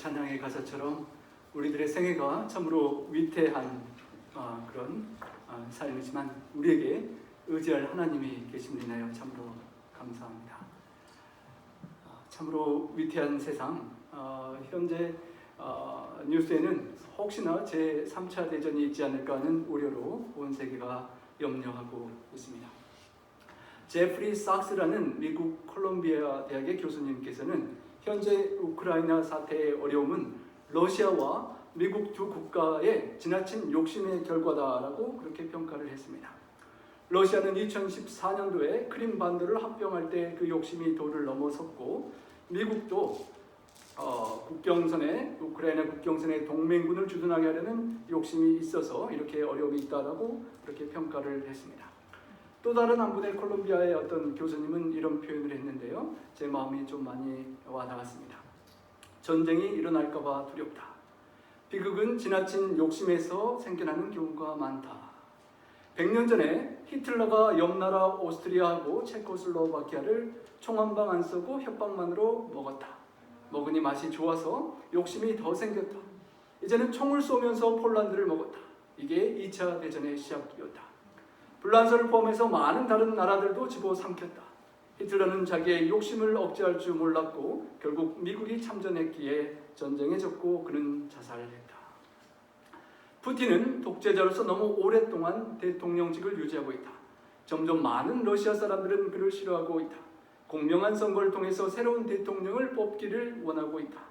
찬양의 가사처럼 우리들의 생애가 참으로 위태한 그런 삶이지만 우리에게 의지할 하나님이 계심을 인하여 참으로 감사합니다. 참으로 위태한 세상, 현재 뉴스에는 혹시나 제3차 대전이 있지 않을까 하는 우려로 온 세계가 염려하고 있습니다. 제프리 sak스라는 미국 콜롬비아 대학의 교수님께서는 현재 우크라이나 사태의 어려움은 러시아와 미국 두 국가의 지나친 욕심의 결과다라고 그렇게 평가를 했습니다. 러시아는 2014년도에 크림 반도를 합병할 때 그 욕심이 도를 넘어섰고, 미국도 우크라이나 국경선에 동맹군을 주둔하게 하려는 욕심이 있어서 이렇게 어려움이 있다라고 그렇게 평가를 했습니다. 또 다른 한분의 콜롬비아의 어떤 교수님은 이런 표현을 했는데요, 제 마음이 좀 많이 와닿았습니다. 전쟁이 일어날까봐 두렵다. 비극은 지나친 욕심에서 생겨나는 경우가 많다. 100년 전에 히틀러가 옆나라 오스트리아하고 체코슬로바키아를 총 한 방 안 쏘고 협박만으로 먹었다. 먹으니 맛이 좋아서 욕심이 더 생겼다. 이제는 총을 쏘면서 폴란드를 먹었다. 이게 2차 대전의 시작이었다. 불란서를 포함해서 많은 다른 나라들도 집어삼켰다. 히틀러는 자기의 욕심을 억제할 줄 몰랐고 결국 미국이 참전했기에 전쟁에 졌고 그는 자살했다. 푸틴은 독재자로서 너무 오랫동안 대통령직을 유지하고 있다. 점점 많은 러시아 사람들은 그를 싫어하고 있다. 공명한 선거를 통해서 새로운 대통령을 뽑기를 원하고 있다.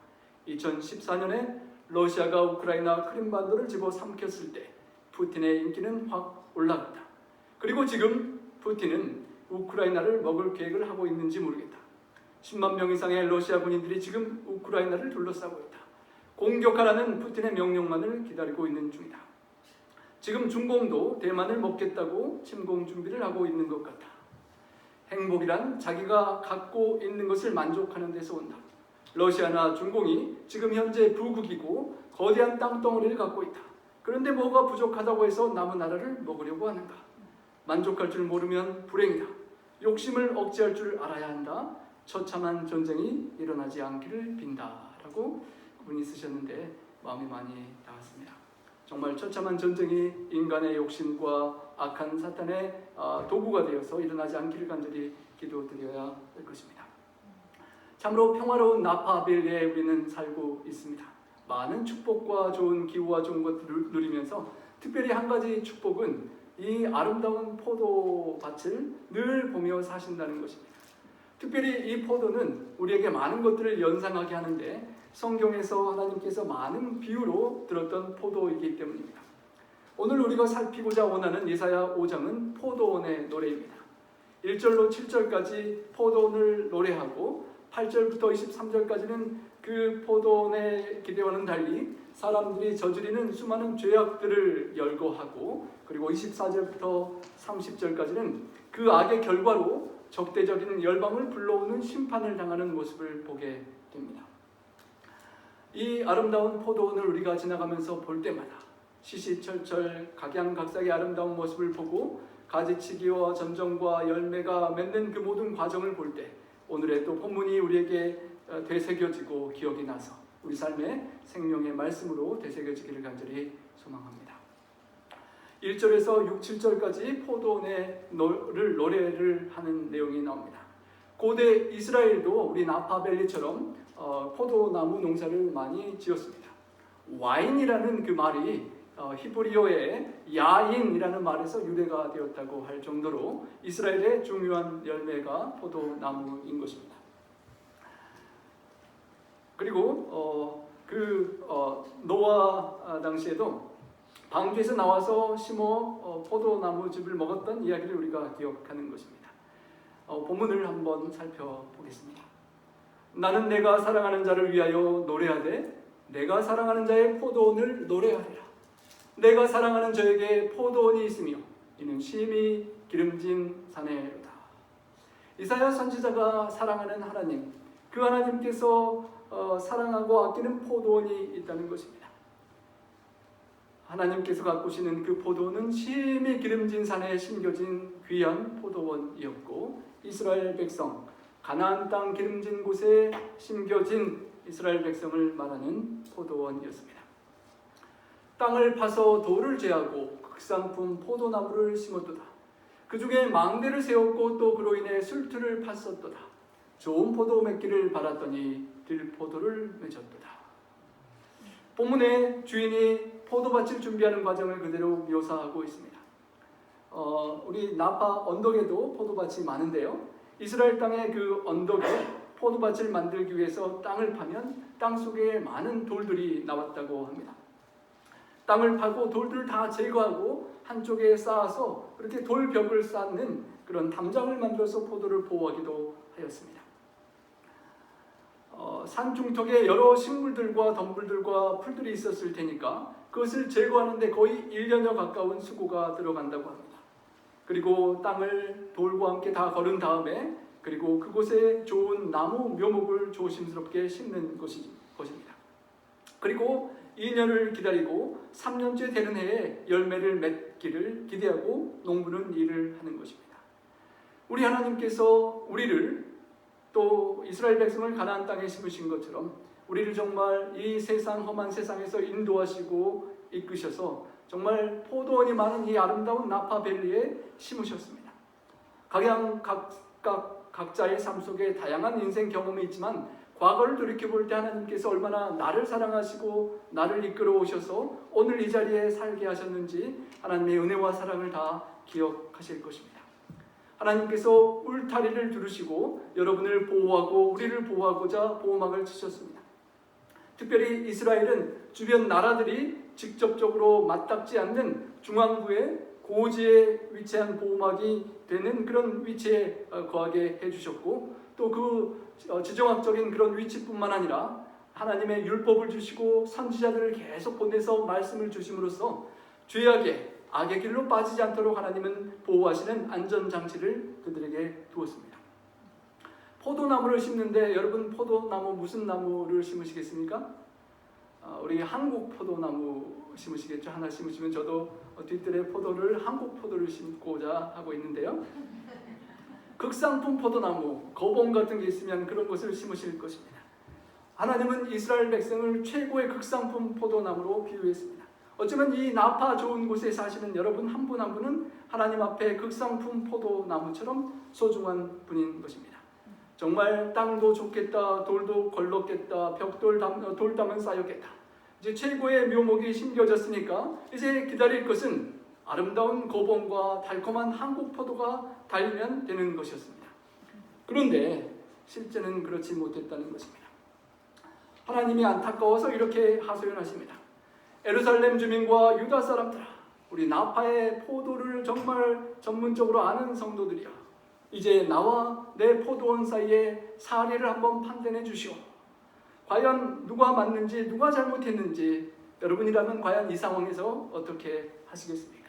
2014년에 러시아가 우크라이나 크림반도를 집어삼켰을 때 푸틴의 인기는 확 올라갔다. 그리고 지금 푸틴은 우크라이나를 먹을 계획을 하고 있는지 모르겠다. 10만 명 이상의 러시아 군인들이 지금 우크라이나를 둘러싸고 있다. 공격하라는 푸틴의 명령만을 기다리고 있는 중이다. 지금 중공도 대만을 먹겠다고 침공 준비를 하고 있는 것 같다. 행복이란 자기가 갖고 있는 것을 만족하는 데서 온다. 러시아나 중공이 지금 현재 부국이고 거대한 땅덩어리를 갖고 있다. 그런데 뭐가 부족하다고 해서 남은 나라를 먹으려고 하는가? 만족할 줄 모르면 불행이다. 욕심을 억제할 줄 알아야 한다. 처참한 전쟁이 일어나지 않기를 빈다라고 그분이 쓰셨는데 마음이 많이 닿았습니다. 정말 처참한 전쟁이 인간의 욕심과 악한 사탄의 도구가 되어서 일어나지 않기를 간절히 기도드려야 할 것입니다. 참으로 평화로운 나파밸리에 우리는 살고 있습니다. 많은 축복과 좋은 기후와 좋은 것들을 누리면서 특별히 한 가지 축복은 이 아름다운 포도밭을 늘 보며 사신다는 것입니다. 특별히 이 포도는 우리에게 많은 것들을 연상하게 하는데 성경에서 하나님께서 많은 비유로 들었던 포도이기 때문입니다. 오늘 우리가 살피고자 원하는 예사야 5장은 포도원의 노래입니다. 1절로 7절까지 포도원을 노래하고 8절부터 23절까지는 그 포도원의 기대와는 달리 사람들이 저지르는 수많은 죄악들을 열거하고, 그리고 24절부터 30절까지는 그 악의 결과로 적대적인 열방을 불러오는 심판을 당하는 모습을 보게 됩니다. 이 아름다운 포도원을 우리가 지나가면서 볼 때마다 시시철철 각양각색의 아름다운 모습을 보고 가지치기와 전정과 열매가 맺는 그 모든 과정을 볼 때 오늘의 또 본문이 우리에게 되새겨지고 기억이 나서 우리 삶의 생명의 말씀으로 되새겨지기를 간절히 소망합니다. 1절에서 6, 7절까지 포도원의 노래를 하는 내용이 나옵니다. 고대 이스라엘도 우리 나파밸리처럼 포도나무 농사를 많이 지었습니다. 와인이라는 그 말이 히브리어의 야인이라는 말에서 유래가 되었다고 할 정도로 이스라엘의 중요한 열매가 포도나무인 것입니다. 그리고 노아 당시에도 방주에서 나와서 심어 포도나무즙을 먹었던 이야기를 우리가 기억하는 것입니다. 본문을 한번 살펴보겠습니다. 나는 내가 사랑하는 자를 위하여 노래하되 내가 사랑하는 자의 포도원을 노래하리라. 내가 사랑하는 저에게 포도원이 있으며 이는 심히 기름진 사내로다. 이사야 선지자가 사랑하는 하나님, 그 하나님께서 사랑하고 아끼는 포도원이 있다는 것입니다. 하나님께서 가꾸시는 그 포도원은 심히 기름진 산에 심겨진 귀한 포도원이었고, 이스라엘 백성 가나안 땅 기름진 곳에 심겨진 이스라엘 백성을 말하는 포도원이었습니다. 땅을 파서 돌을 제하고 극상품 포도나무를 심었도다. 그 중에 망대를 세웠고 또 그로 인해 술틀을 팠었도다. 좋은 포도 맺기를 바랐더니 들포도를 맺었도다. 본문의 주인이 포도밭을 준비하는 과정을 그대로 묘사하고 있습니다. 우리 나파 언덕에도 포도밭이 많은데요. 이스라엘 땅의 그 언덕에 포도밭을 만들기 위해서 땅을 파면 땅 속에 많은 돌들이 나왔다고 합니다. 땅을 파고 돌들을 다 제거하고 한쪽에 쌓아서 그렇게 돌벽을 쌓는 그런 담장을 만들어서 포도를 보호하기도 하였습니다. 산 중턱에 여러 식물들과 덤불들과 풀들이 있었을 테니까 그것을 제거하는데 거의 1년여 가까운 수고가 들어간다고 합니다. 그리고 땅을 돌과 함께 다 거른 다음에 그리고 그곳에 좋은 나무 묘목을 조심스럽게 심는 것입니다. 그리고 2년을 기다리고 3년째 되는 해에 열매를 맺기를 기대하고 농부는 일을 하는 것입니다. 우리 하나님께서 우리를 또 이스라엘 백성을 가나안 땅에 심으신 것처럼 우리를 정말 이 세상 험한 세상에서 인도하시고 이끄셔서 정말 포도원이 많은 이 아름다운 나파밸리에 심으셨습니다. 각자의 삶 속에 다양한 인생 경험이 있지만 과거를 돌이켜볼 때 하나님께서 얼마나 나를 사랑하시고 나를 이끌어 오셔서 오늘 이 자리에 살게 하셨는지 하나님의 은혜와 사랑을 다 기억하실 것입니다. 하나님께서 울타리를 두르시고 여러분을 보호하고 우리를 보호하고자 보호막을 치셨습니다. 특별히 이스라엘은 주변 나라들이 직접적으로 맞닿지 않는 중앙부에 고지에 위치한 보호막이 되는 그런 위치에 거하게 해주셨고 또 그 지정학적인 그런 위치뿐만 아니라 하나님의 율법을 주시고 선지자들을 계속 보내서 말씀을 주심으로써 죄악의 악의 길로 빠지지 않도록 하나님은 보호하시는 안전장치를 그들에게 두었습니다. 포도나무를 심는데 여러분 포도나무 무슨 나무를 심으시겠습니까? 우리 한국 포도나무 심으시겠죠? 하나 심으시면 저도 뒤뜰에 포도를 한국 포도를 심고자 하고 있는데요. 극상품 포도나무, 거봉 같은 게 있으면 그런 것을 심으실 것입니다. 하나님은 이스라엘 백성을 최고의 극상품 포도나무로 비유했습니다. 어쩌면 이 나파 좋은 곳에 사시는 여러분 한 분 한 분은 하나님 앞에 극상품 포도나무처럼 소중한 분인 것입니다. 정말 땅도 좋겠다, 돌도 걸렀겠다, 돌담은 쌓였겠다. 이제 최고의 묘목이 심겨졌으니까 이제 기다릴 것은 아름다운 거봉과 달콤한 한국 포도가 달리면 되는 것이었습니다. 그런데 실제는 그렇지 못했다는 것입니다. 하나님이 안타까워서 이렇게 하소연하십니다. 예루살렘 주민과 유다 사람들아, 우리 나파의 포도를 정말 전문적으로 아는 성도들이야. 이제 나와 내 포도원 사이에 사례를 한번 판단해 주시오. 과연 누가 맞는지 누가 잘못했는지 여러분이라면 과연 이 상황에서 어떻게 하시겠습니까?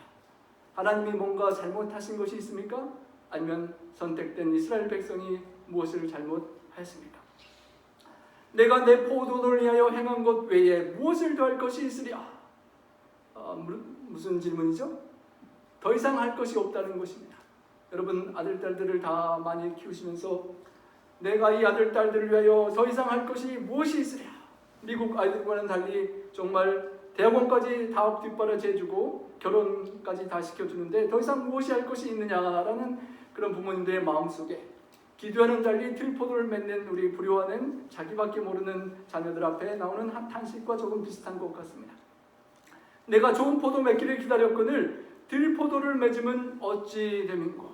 하나님이 뭔가 잘못하신 것이 있습니까? 아니면 선택된 이스라엘 백성이 무엇을 잘못하였습니까? 내가 내 포도원을 위하여 행한 것 외에 무엇을 더할 것이 있으랴? 무슨 질문이죠? 더 이상 할 것이 없다는 것입니다. 여러분 아들, 딸들을 다 많이 키우시면서 내가 이 아들, 딸들을 위하여 더 이상 할 것이 무엇이 있으랴? 미국 아이들과는 달리 정말 대학원까지 다 뒷바라지 해주고 결혼까지 다 시켜주는데 더 이상 무엇이 할 것이 있느냐라는 그런 부모님들의 마음속에 기도하는 달리 들포도를 맺는 우리 불효하는 자기밖에 모르는 자녀들 앞에 나오는 한 탄식과 조금 비슷한 것 같습니다. 내가 좋은 포도 맺기를 기다렸거늘 들포도를 맺으면 어찌 됨인고.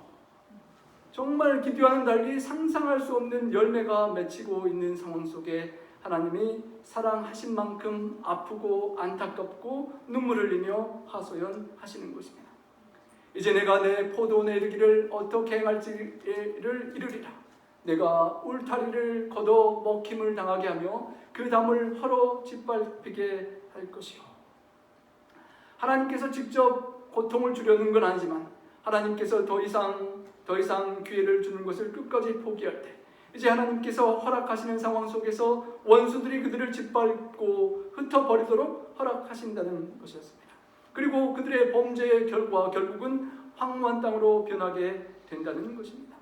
정말 기도하는 달리 상상할 수 없는 열매가 맺히고 있는 상황 속에 하나님이 사랑하신 만큼 아프고 안타깝고 눈물을 흘리며 하소연하시는 것입니다. 이제 내가 내 포도원에 이르기를 어떻게 행할지를 이르리라. 내가 울타리를 걷어 먹힘을 당하게 하며 그 담을 헐어 짓밟히게 할 것이요. 하나님께서 직접 고통을 주려는 건 아니지만 하나님께서 더 이상 기회를 주는 것을 끝까지 포기할 때 이제 하나님께서 허락하시는 상황 속에서 원수들이 그들을 짓밟고 흩어버리도록 허락하신다는 것이었습니다. 그리고 그들의 범죄의 결국은 황무한 땅으로 변하게 된다는 것입니다.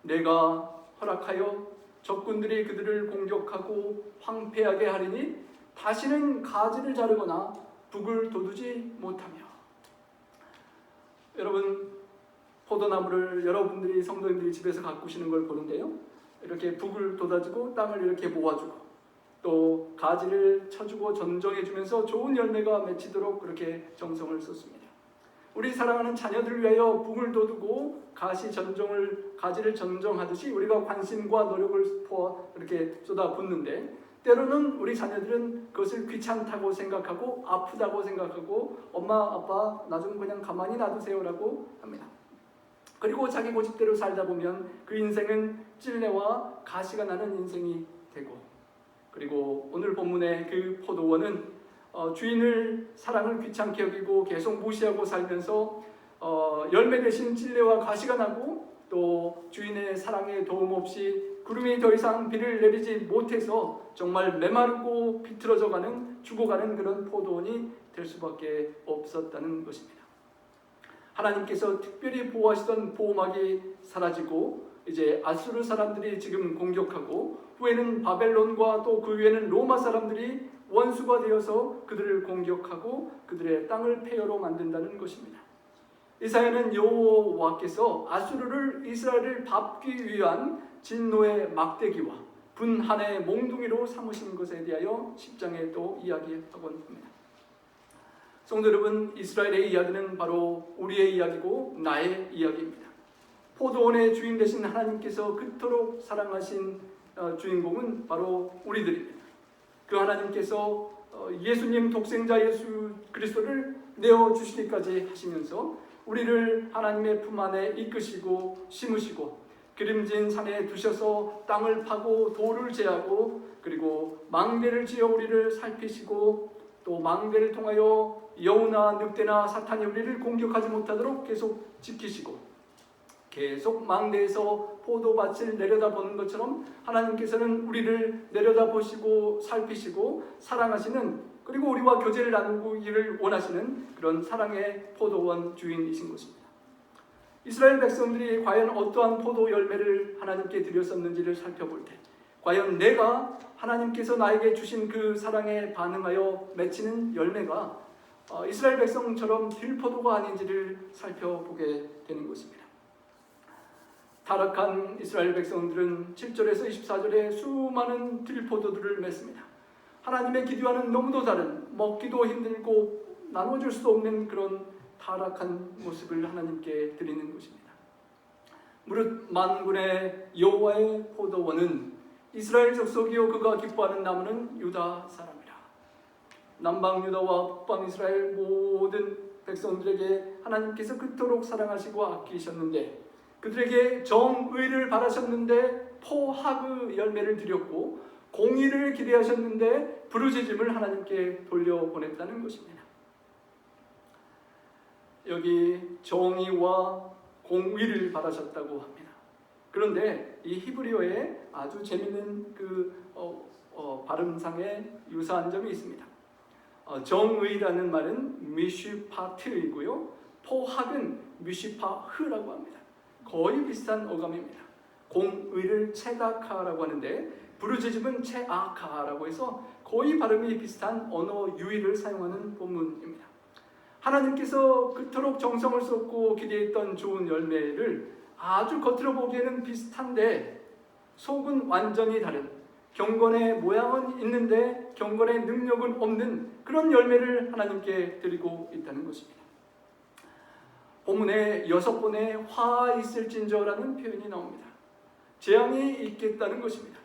내가 허락하여 적군들이 그들을 공격하고 황폐하게 하리니 다시는 가지를 자르거나 북을 돋우지 못하며. 여러분, 포도나무를 여러분들이 성도님들이 집에서 가꾸시는 걸 보는데요, 이렇게 북을 돋아주고 땅을 이렇게 모아주고 또 가지를 쳐주고 전정해주면서 좋은 열매가 맺히도록 그렇게 정성을 쏟습니다. 우리 사랑하는 자녀들을 위하여 북을 돋우고 가지를 전정하듯이 우리가 관심과 노력을 이렇게 쏟아붓는데, 때로는 우리 자녀들은 그것을 귀찮다고 생각하고 아프다고 생각하고 엄마 아빠 나 좀 그냥 가만히 놔두세요라고 합니다. 그리고 자기 고집대로 살다 보면 그 인생은 찔레와 가시가 나는 인생이 되고, 그리고 오늘 본문의 그 포도원은 주인을 사랑을 귀찮게 여기고 계속 무시하고 살면서 열매 대신 찔레와 가시가 나고, 또 주인의 사랑에 도움 없이 구름이 더 이상 비를 내리지 못해서 정말 메마르고 비틀어져가는 죽어가는 그런 포도원이 될 수밖에 없었다는 것입니다. 하나님께서 특별히 보호하시던 보호막이 사라지고 이제 아수르 사람들이 지금 공격하고, 후에는 바벨론과 또 그 위에는 로마 사람들이 원수가 되어서 그들을 공격하고 그들의 땅을 폐허로 만든다는 것입니다. 이사야는 여호와께서 아수르를 이스라엘을 밟기 위한 진노의 막대기와 분한의 몽둥이로 삼으신 것에 대하여 10장에 또 이야기하곤 합니다. 성도 여러분, 이스라엘의 이야기는 바로 우리의 이야기고 나의 이야기입니다. 포도원의 주인 되신 하나님께서 그토록 사랑하신 주인공은 바로 우리들입니다. 그 하나님께서 예수님 독생자 예수 그리스도를 내어주시기까지 하시면서 우리를 하나님의 품 안에 이끄시고 심으시고 기름진 산에 두셔서 땅을 파고 돌을 제하고 그리고 망대를 지어 우리를 살피시고 또 망대를 통하여 여우나 늑대나 사탄이 우리를 공격하지 못하도록 계속 지키시고, 계속 망대에서 포도밭을 내려다보는 것처럼 하나님께서는 우리를 내려다보시고 살피시고 사랑하시는, 그리고 우리와 교제를 나누기를 원하시는 그런 사랑의 포도원 주인이신 것입니다. 이스라엘 백성들이 과연 어떠한 포도 열매를 하나님께 드렸었는지를 살펴볼 때, 과연 내가 하나님께서 나에게 주신 그 사랑에 반응하여 맺히는 열매가 이스라엘 백성처럼 들포도가 아닌지를 살펴보게 되는 것입니다. 타락한 이스라엘 백성들은 7절에서 24절에 수많은 들포도들을 맺습니다. 하나님의 기도와는 너무도 다른, 먹기도 힘들고 나눠줄 수도 없는 그런 타락한 모습을 하나님께 드리는 것입니다. 무릇 만군의 여호와의 포도원은 이스라엘 족속이요 그가 기뻐하는 나무는 유다 사람이라. 남방 유다와 북방 이스라엘 모든 백성들에게 하나님께서 그토록 사랑하시고 아끼셨는데, 그들에게 정의를 바라셨는데 포하그 열매를 드렸고, 공의를 기대하셨는데 부르짖음을 하나님께 돌려보냈다는 것입니다. 여기 정의와 공의를 바라셨다고 합니다. 그런데 이 히브리어에 아주 재미있는 발음상의 유사한 점이 있습니다. 정의라는 말은 미슈파트이고요, 포학은 미슈파흐라고 합니다. 거의 비슷한 어감입니다. 공의를 체다카라고 하는데 부르짖음은 체아카라고 해서 거의 발음이 비슷한 언어 유희를 사용하는 본문입니다. 하나님께서 그토록 정성을 쏟고 기대했던 좋은 열매를 아주 겉으로 보기에는 비슷한데 속은 완전히 다른, 경건의 모양은 있는데 경건의 능력은 없는 그런 열매를 하나님께 드리고 있다는 것입니다. 본문에 6번의 화 있을진저라는 표현이 나옵니다. 재앙이 있겠다는 것입니다.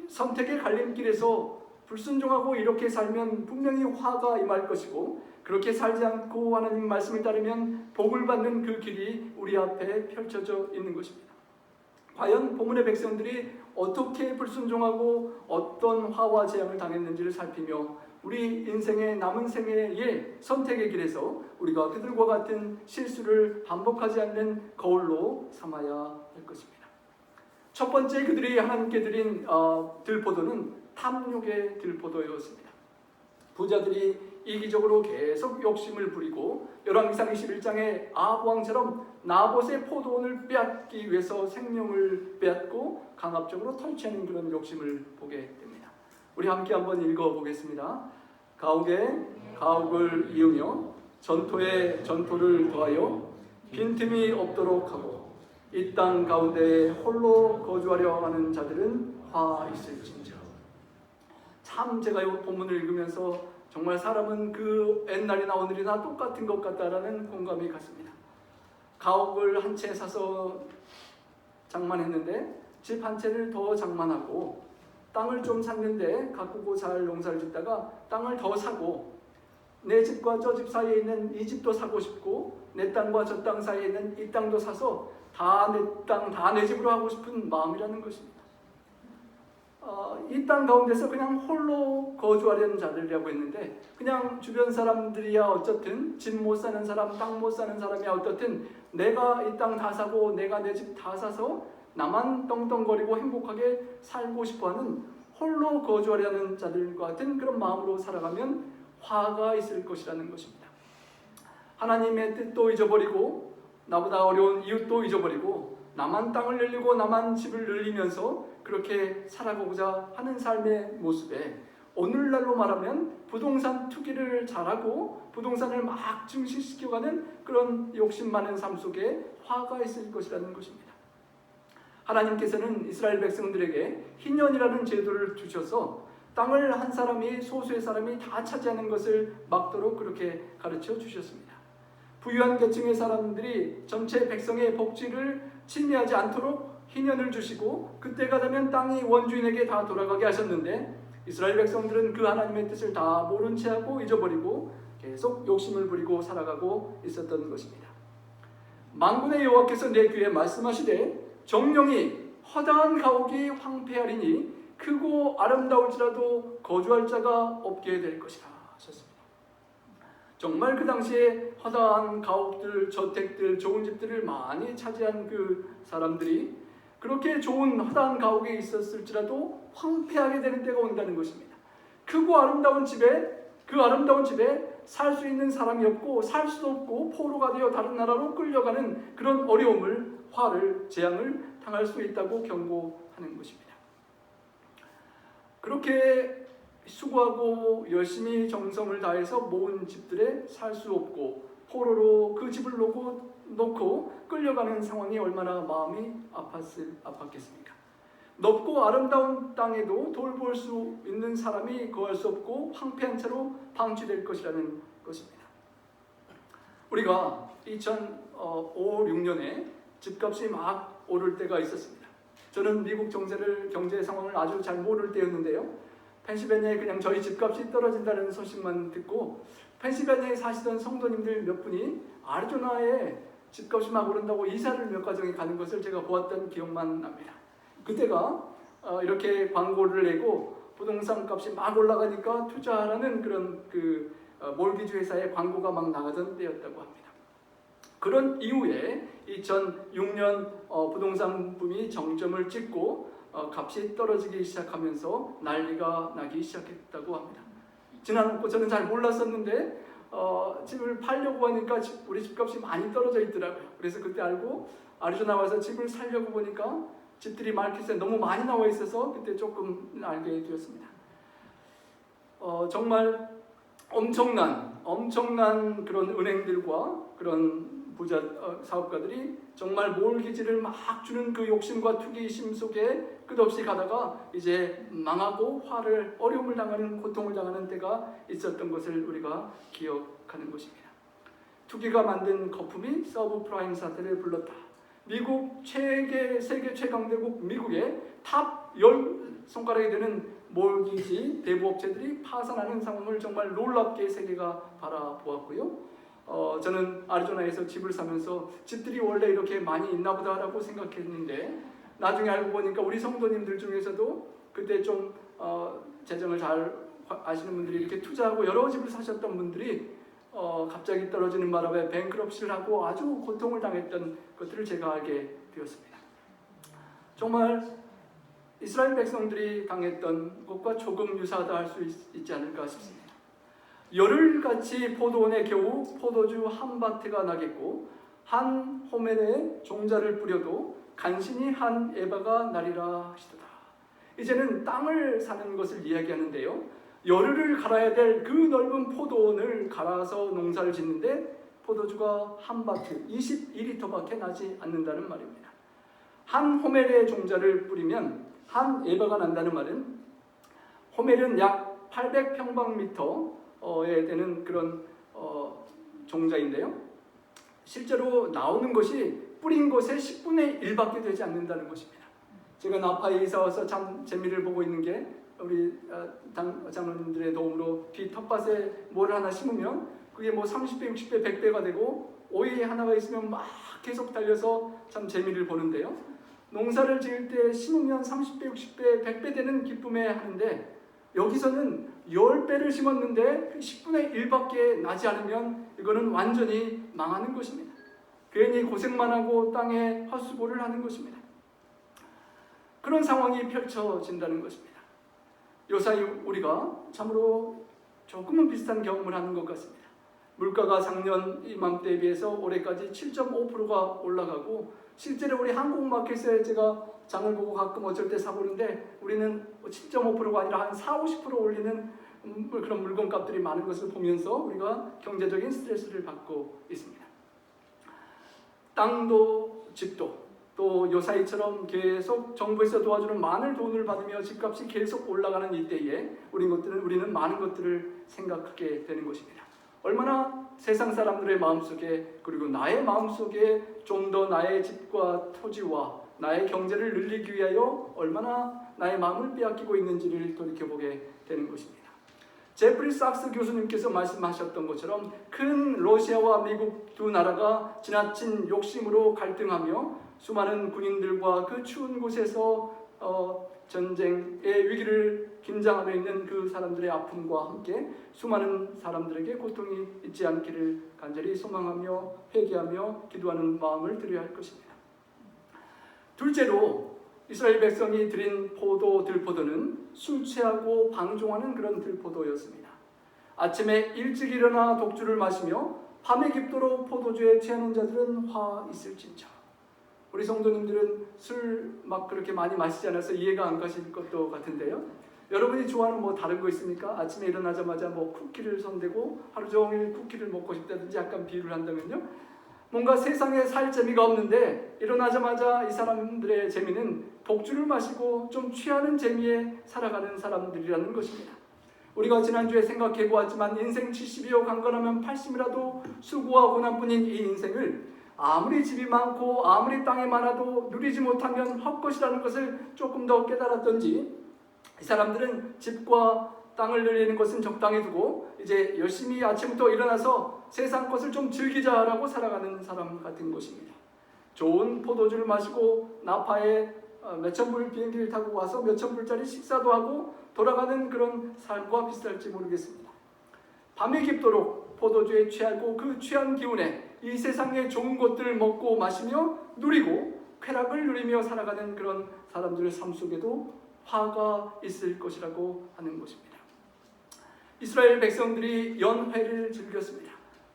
선택의 갈림길에서 불순종하고 이렇게 살면 분명히 화가 임할 것이고, 그렇게 살지 않고 하나님 말씀을 따르면 복을 받는 그 길이 우리 앞에 펼쳐져 있는 것입니다. 과연 본문의 백성들이 어떻게 불순종하고 어떤 화와 재앙을 당했는지를 살피며 우리 인생의 남은 생애의 선택의 길에서 우리가 그들과 같은 실수를 반복하지 않는 거울로 삼아야 할 것입니다. 첫 번째 그들이 하나님께 드린 들포도는 탐욕의 들포도였습니다. 부자들이 이기적으로 계속 욕심을 부리고 열왕기상 21장의 아합 왕처럼 나봇의 포도원을 빼앗기 위해서 생명을 빼앗고 강압적으로 탈취하는 그런 욕심을 보게 됩니다. 우리 함께 한번 읽어보겠습니다. 가옥에 가옥을 이으며 전토에 전토를 더하여 빈틈이 없도록 하고 이 땅 가운데 홀로 거주하려 하는 자들은 화 있을진저. 참 제가 이 본문을 읽으면서 정말 사람은 그 옛날이나 오늘이나 똑같은 것 같다라는 공감이 갔습니다. 가옥을 한 채 사서 장만했는데 집 한 채를 더 장만하고 땅을 좀 샀는데 가꾸고 잘 농사를 짓다가 땅을 더 사고 내 집과 저 집 사이에 있는 이 집도 사고 싶고 내 땅과 저 땅 사이에 있는 이 땅도 사서 다 내 땅, 다 내 집으로 하고 싶은 마음이라는 것입니다. 이 땅 가운데서 그냥 홀로 거주하려는 자들이라고 했는데 그냥 주변 사람들이야 어쨌든 집 못 사는 사람, 땅 못 사는 사람이야 어떻든 내가 이 땅 다 사고 내가 내 집 다 사서 나만 떵떵거리고 행복하게 살고 싶어하는 홀로 거주하려는 자들과 같은 그런 마음으로 살아가면 화가 있을 것이라는 것입니다. 하나님의 뜻도 잊어버리고 나보다 어려운 이웃도 잊어버리고 나만 땅을 늘리고 나만 집을 늘리면서 그렇게 살아가고자 하는 삶의 모습에 오늘날로 말하면 부동산 투기를 잘하고 부동산을 막 증식시켜가는 그런 욕심 많은 삶 속에 화가 있을 것이라는 것입니다. 하나님께서는 이스라엘 백성들에게 희년이라는 제도를 주셔서 땅을 한 사람이 소수의 사람이 다 차지하는 것을 막도록 그렇게 가르쳐 주셨습니다. 부유한 계층의 사람들이 전체 백성의 복지를 침해하지 않도록 희년을 주시고 그때가 되면 땅이 원주인에게 다 돌아가게 하셨는데 이스라엘 백성들은 그 하나님의 뜻을 다 모른 채 하고 잊어버리고 계속 욕심을 부리고 살아가고 있었던 것입니다. 만군의 여호와께서 내 귀에 말씀하시되 정령이 허다한 가옥이 황폐하리니 크고 아름다울지라도 거주할 자가 없게 될 것이라 하셨습니다. 정말 그 당시에 허다한 가옥들, 저택들, 좋은 집들을 많이 차지한 그 사람들이 그렇게 좋은 허다한 가옥에 있었을지라도 황폐하게 되는 때가 온다는 것입니다. 크고 아름다운 집에 그 아름다운 집에 살 수 있는 사람이 없고 살 수도 없고 포로가 되어 다른 나라로 끌려가는 그런 어려움을, 화를, 재앙을 당할 수 있다고 경고하는 것입니다. 그렇게 수고하고 열심히 정성을 다해서 모은 집들에 살 수 없고 포로로 그 집을 놓고 끌려가는 상황이 얼마나 마음이 아팠겠습니까? 넓고 아름다운 땅에도 돌볼 수 있는 사람이 거할 수 없고 황폐한 채로 방치될 것이라는 것입니다. 우리가 2005, 6년에 집값이 막 오를 때가 있었습니다. 저는 미국 경제 상황을 아주 잘 모를 때였는데요. 펜실베니아에 그냥 저희 집값이 떨어진다는 소식만 듣고 펜실베니아에 사시던 성도님들 몇 분이 아리조나에 집값이 막 오른다고 이사를 몇 가정에 가는 것을 제가 보았던 기억만 납니다. 그때가 이렇게 광고를 내고 부동산 값이 막 올라가니까 투자하라는 그런 몰기지 회사의 광고가 막 나가던 때였다고 합니다. 그런 이후에 2006년 부동산 붐이 정점을 찍고 값이 떨어지기 시작하면서 난리가 나기 시작했다고 합니다. 지나놓고 저는 잘 몰랐었는데 집을 팔려고 하니까 우리 집값이 많이 떨어져 있더라고요. 그래서 그때 알고 아리조나 와서 집을 살려고 보니까 집들이 마켓에 너무 많이 나와 있어서 그때 조금 알게 되었습니다. 정말 엄청난 그런 은행들과 그런 부자 사업가들이 정말 몰기지를 막 주는 그 욕심과 투기심 속에 끝없이 가다가 이제 망하고 어려움을 당하는, 고통을 당하는 때가 있었던 것을 우리가 기억하는 것입니다. 투기가 만든 거품이 서브프라임 사태를 불렀다. 미국 세계 최강대국 미국의 탑 10손가락이 되는 몰기지 대부업체들이 파산하는 상황을 정말 놀랍게 세계가 바라보았고요. 저는 아리조나에서 집을 사면서 집들이 원래 이렇게 많이 있나 보다라고 생각했는데 나중에 알고 보니까 우리 성도님들 중에서도 그때 좀 재정을 잘 아시는 분들이 이렇게 투자하고 여러 집을 사셨던 분들이 갑자기 떨어지는 바람에 뱅크럽시를 하고 아주 고통을 당했던 것들을 제가 알게 되었습니다. 정말 이스라엘 백성들이 당했던 것과 조금 유사하다 할 수 있지 않을까 싶습니다. 열흘같이 포도원에 겨우 포도주 한 바트가 나겠고 한 호멜에 종자를 뿌려도 간신히 한 에바가 나리라 하시도다. 이제는 땅을 사는 것을 이야기하는데요. 열흘을 갈아야 될 그 넓은 포도원을 갈아서 농사를 짓는데 포도주가 한 바트 22리터밖에 나지 않는다는 말입니다. 한 호멜에 종자를 뿌리면 한 에바가 난다는 말은 호멜은 약 800평방미터에 되는 그런 종자인데요. 실제로 나오는 것이 뿌린 것의 10분의 1밖에 되지 않는다는 것입니다. 제가 나파에 이사 와서 참 재미를 보고 있는 게 우리 장로님들의 도움으로 뒤 텃밭에 뭘 하나 심으면 그게 뭐 30배, 60배, 100배가 되고 오이 하나가 있으면 막 계속 달려서 참 재미를 보는데요. 농사를 지을 때 심으면 30배, 60배, 100배 되는 기쁨에 하는데 여기서는 10배를 심었는데 10분의 1밖에 나지 않으면 이거는 완전히 망하는 것입니다. 괜히 고생만 하고 땅에 헛수고를 하는 것입니다. 그런 상황이 펼쳐진다는 것입니다. 요사이 우리가 참으로 조금은 비슷한 경험을 하는 것 같습니다. 물가가 작년 이맘때에 비해서 올해까지 7.5%가 올라가고 실제로 우리 한국 마켓에 제가 장을 보고 가끔 어쩔 때 사보는데 우리는 7.5%가 아니라 한 40, 50% 올리는 그런 물건값들이 많은 것을 보면서 우리가 경제적인 스트레스를 받고 있습니다. 땅도 집도 또 요사이처럼 계속 정부에서 도와주는 많은 돈을 받으며 집값이 계속 올라가는 이때에 우리는 많은 것들을 생각하게 되는 것입니다. 얼마나 세상 사람들의 마음속에 그리고 나의 마음속에 좀 더 나의 집과 토지와 나의 경제를 늘리기 위하여 얼마나 나의 마음을 빼앗기고 있는지를 돌이켜보게 되는 것입니다. 제프리 삭스 교수님께서 말씀하셨던 것처럼 큰 러시아와 미국 두 나라가 지나친 욕심으로 갈등하며 수많은 군인들과 그 추운 곳에서 전쟁의 위기를 긴장하며 있는 그 사람들의 아픔과 함께 수많은 사람들에게 고통이 있지 않기를 간절히 소망하며 회개하며 기도하는 마음을 드려야 할 것입니다. 둘째로 이스라엘 백성이 드린 들포도는 술 취하고 방종하는 그런 들포도였습니다. 아침에 일찍 일어나 독주를 마시며 밤에 깊도록 포도주에 취하는 자들은 화 있을진저. 우리 성도님들은 술 막 그렇게 많이 마시지 않아서 이해가 안 가실 것도 같은데요. 여러분이 좋아하는 뭐 다른 거 있습니까? 아침에 일어나자마자 뭐 쿠키를 손대고 하루 종일 쿠키를 먹고 싶다든지 약간 비유를 한다면요. 뭔가 세상에 살 재미가 없는데 일어나자마자 이 사람들의 재미는 독주를 마시고 좀 취하는 재미에 살아가는 사람들이라는 것입니다. 우리가 지난주에 생각해 보았지만 인생 70이요 강건하면 80이라도 수고와 고난뿐인 이 인생을 아무리 집이 많고 아무리 땅이 많아도 누리지 못하면 헛것이라는 것을 조금 더 깨달았던지 이 사람들은 집과 땅을 누리는 것은 적당히 두고 이제 열심히 아침부터 일어나서 세상 것을 좀 즐기자라고 살아가는 사람 같은 것입니다. 좋은 포도주를 마시고 나파에 몇천 불 비행기를 타고 와서 몇천 불짜리 식사도 하고 돌아가는 그런 삶과 비슷할지 모르겠습니다. 밤이 깊도록 포도주에 취하고 그 취한 기운에 이 세상의 좋은 것들을 먹고 마시며 누리고 쾌락을 누리며 살아가는 그런 사람들의 삶 속에도 화가 있을 것이라고 하는 것입니다. 이스라엘 백성들이 연회를 즐겼습니다.